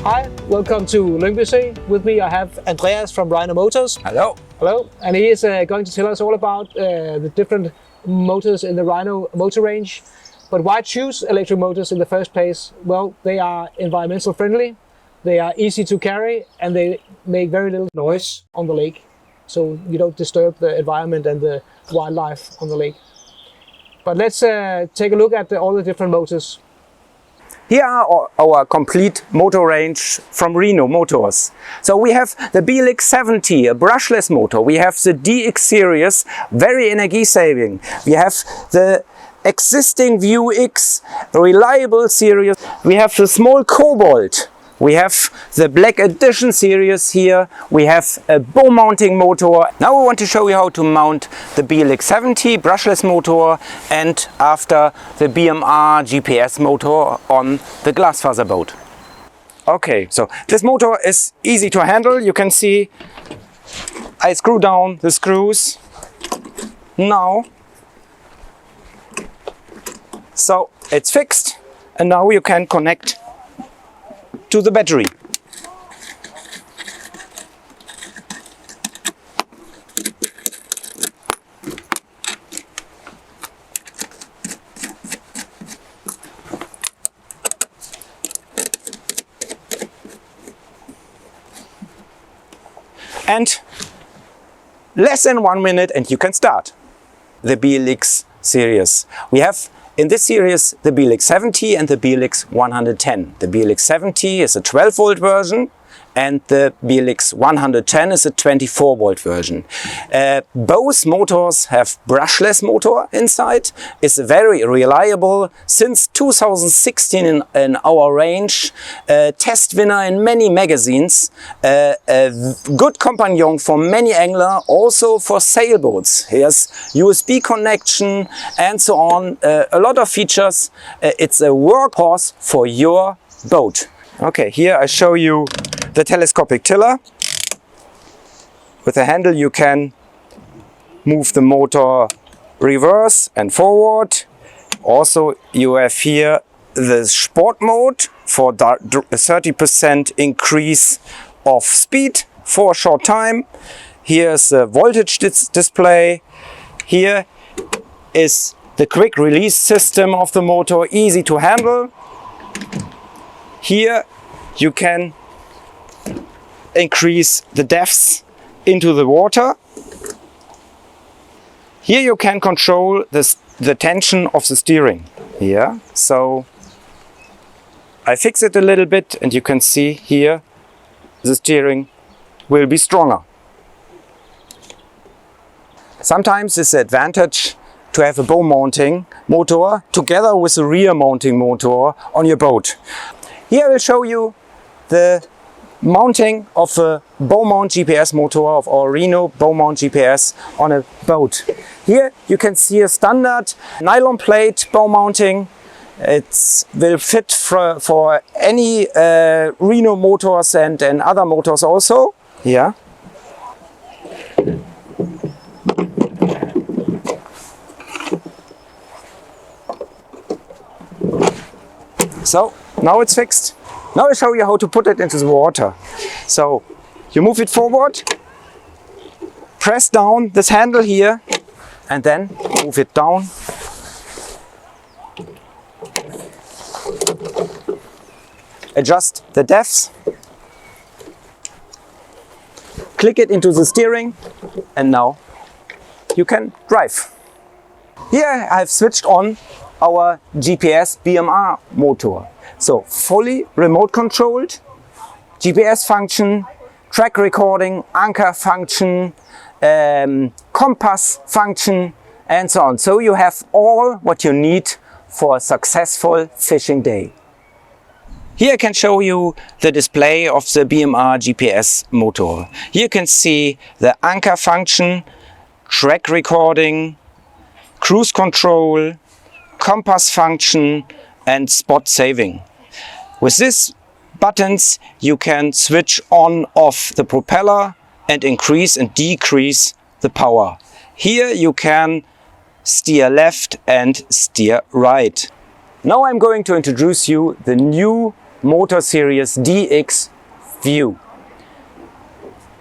Hi, welcome to Lyngby. With me I have Andreas from Rhino Motors. Hello. Hello, and he is going to tell us all about the different motors in the Rhino motor range. But why choose electric motors in the first place? Well, they are environmental friendly, they are easy to carry, and they make very little noise on the lake. So you don't disturb the environment and the wildlife on the lake. But let's take a look at all the different motors. Here are our complete motor range from Rhino Motors. So we have the BLX70, a brushless motor. We have the DX series, very energy saving. We have the existing View X, reliable series. We have the small Cobalt. We have the Black Edition series here. We have a bow mounting motor. Now we want to show you how to mount the BLX70 brushless motor and after the BMR GPS motor on the Glasfaser boat. Okay, so this motor is easy to handle. You can see I screw down the screws now. So it's fixed and now you can connect to the battery. And less than 1 minute and you can start the BLX series. We have in this series the BLX70 and the BLX110. The BLX70 is a 12-volt version and the BLX110 is a 24-volt version. Both motors have brushless motor inside. It's very reliable. Since 2016 in our range, test winner in many magazines, a good companion for many angler, also for sailboats. Here's USB connection and so on. A lot of features. It's a workhorse for your boat. Okay, here I show you the telescopic tiller. With the handle you can move the motor reverse and forward. Also you have here the sport mode for 30% increase of speed for a short time. Here's the voltage display. Here is the quick release system of the motor, easy to handle. Here you can increase the depths into the water. Here you can control the tension of the steering. Here, so I fix it a little bit and you can see here the steering will be stronger. Sometimes it's an advantage to have a bow mounting motor together with a rear mounting motor on your boat. Here I will show you the mounting of a bow mount GPS motor of our Rhino bow mount GPS on a boat. Here you can see a standard nylon plate bow mounting. It will fit for any Rhino motors and other motors also. Here. So now it's fixed. Now I'll show you how to put it into the water. So you move it forward, press down this handle here and then move it down. Adjust the depths. Click it into the steering and now you can drive. Here I've switched on our GPS BMR motor. So fully remote controlled, GPS function, track recording, anchor function, compass function and so on. So you have all what you need for a successful fishing day. Here I can show you the display of the BMR GPS motor. Here you can see the anchor function, track recording, cruise control, compass function and spot saving. With these buttons you can switch on off the propeller and increase and decrease the power. Here you can steer left and steer right. Now I'm going to introduce you the new Motors Series DX View.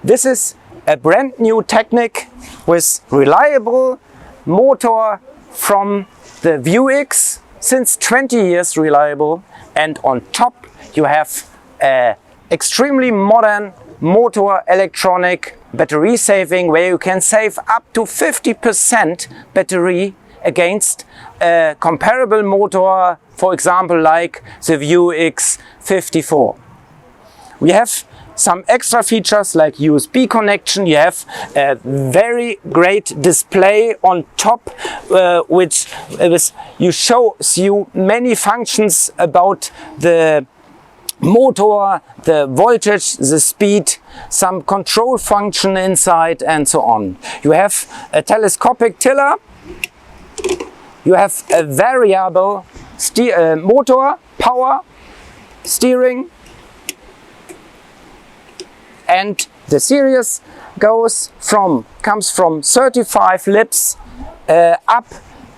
This is a brand new technique with reliable motor from the View X, since 20 years reliable, and on top you have a extremely modern motor electronic battery saving, where you can save up to 50% battery against a comparable motor, for example like the View X54. We have some extra features like USB connection. You have a very great display on top, which shows you many functions about the motor, the voltage, the speed, some control function inside, and so on. You have a telescopic tiller. You have a variable motor, power, steering, and the series comes from 35 lips up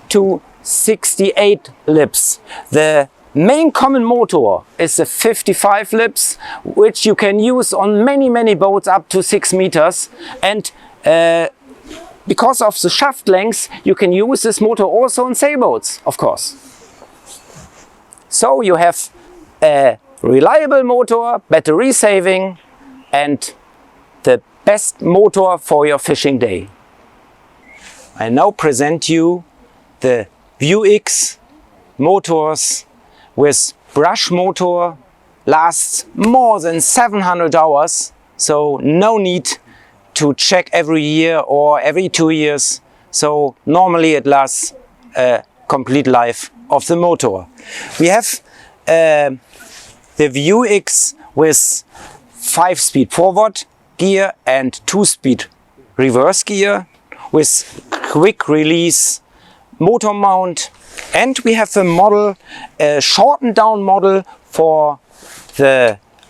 to 68 lips. The main common motor is the 55 lips, which you can use on many boats up to 6 meters, and because of the shaft length you can use this motor also on sailboats, of course. So you have a reliable motor, battery saving, and the best motor for your fishing day. I now present you the View X motors with brush motor. Lasts more than 700 hours, so no need to check every year or every 2 years. So normally it lasts a complete life of the motor. We have the View X with 5-speed forward gear and 2-speed reverse gear with quick release motor mount, and we have a model, a shortened down model for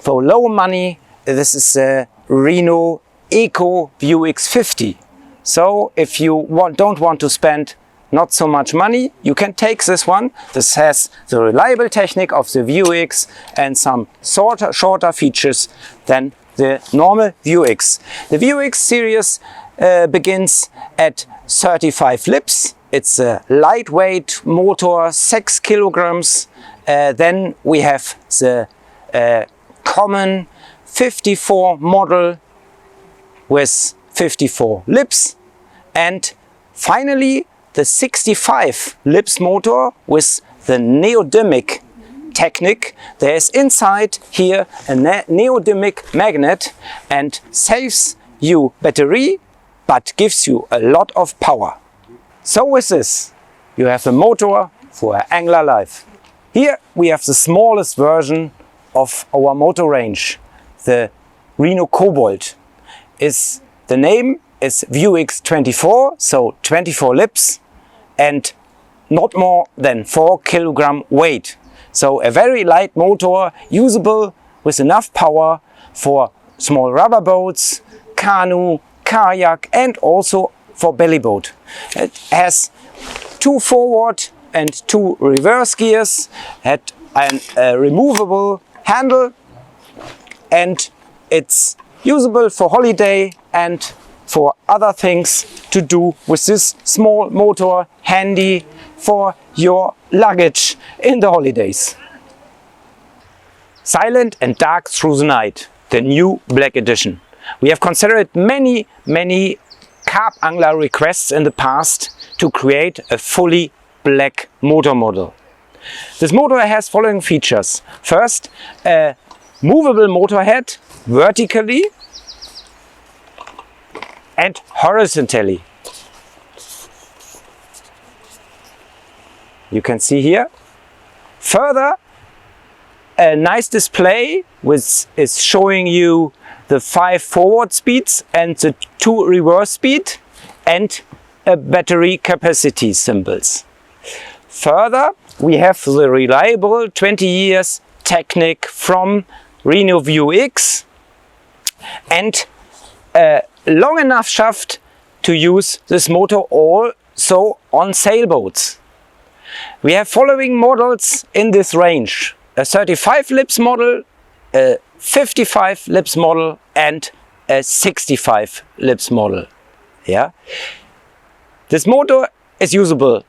low money. This is a Rhino Eco View X50. So if you don't want to spend not so much money, you can take this one. This has the reliable technique of the View X and some shorter features than the normal View X. The View X series begins at 35 lips. It's a lightweight motor, 6 kilograms. Then we have the common 54 model with 54 lips, and finally the 65 lips motor with the neodymic technique. There is inside here a neodymic magnet and saves you battery but gives you a lot of power. So with this you have the motor for angler life. Here we have the smallest version of our motor range, the Rhino Cobalt. The name is View X24, so 24 lips and not more than 4 kilogram weight. So a very light motor, usable with enough power for small rubber boats, canoe, kayak, and also for belly boat. It has 2 forward and 2 reverse gears, had a removable handle, and it's usable for holiday and for other things to do with this small motor, handy for your luggage in the holidays. Silent and Dark Through the Night, the new black edition. We have considered many carp angler requests in the past to create a fully black motor model. This motor has following features. First, a movable motor head vertically and horizontally. You can see here. Further, a nice display which is showing you the 5 forward speeds and the 2 reverse speed, and a battery capacity symbols. Further, we have the reliable 20 years technique from Rhino View X and a long enough shaft to use this motor also on sailboats. We have following models in this range. a 35 lips model, a 55 lips model and a 65 lips model. Yeah. This motor is usable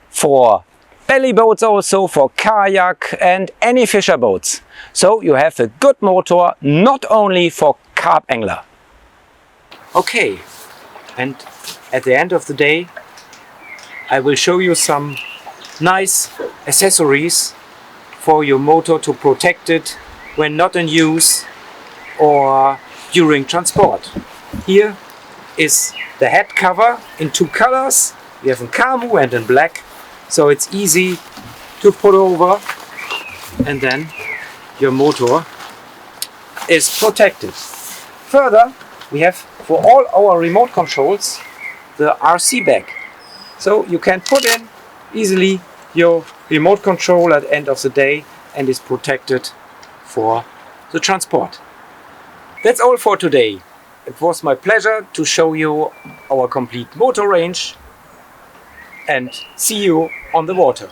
for belly boats, also for kayak and any fisher boats. So you have a good motor not only for carp angler. Okay, and at the end of the day I will show you some nice accessories for your motor to protect it when not in use or during transport. Here is the head cover in two colors. We have in camu and in black, so it's easy to put over, and then your motor is protected. Further, we have for all our remote controls the RC bag, so you can put in easily your remote control at the end of the day and is protected for the transport. That's all for today. It was my pleasure to show you our complete motor range, and see you on the water.